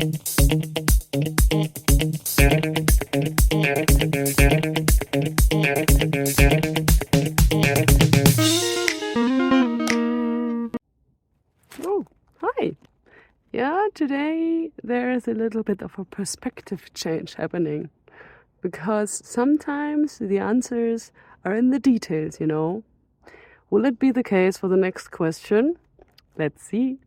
Oh, hi. Yeah, today there is a little bit of a perspective change happening because sometimes the answers are in the details, you know. Will it be the case for the next question? Let's see.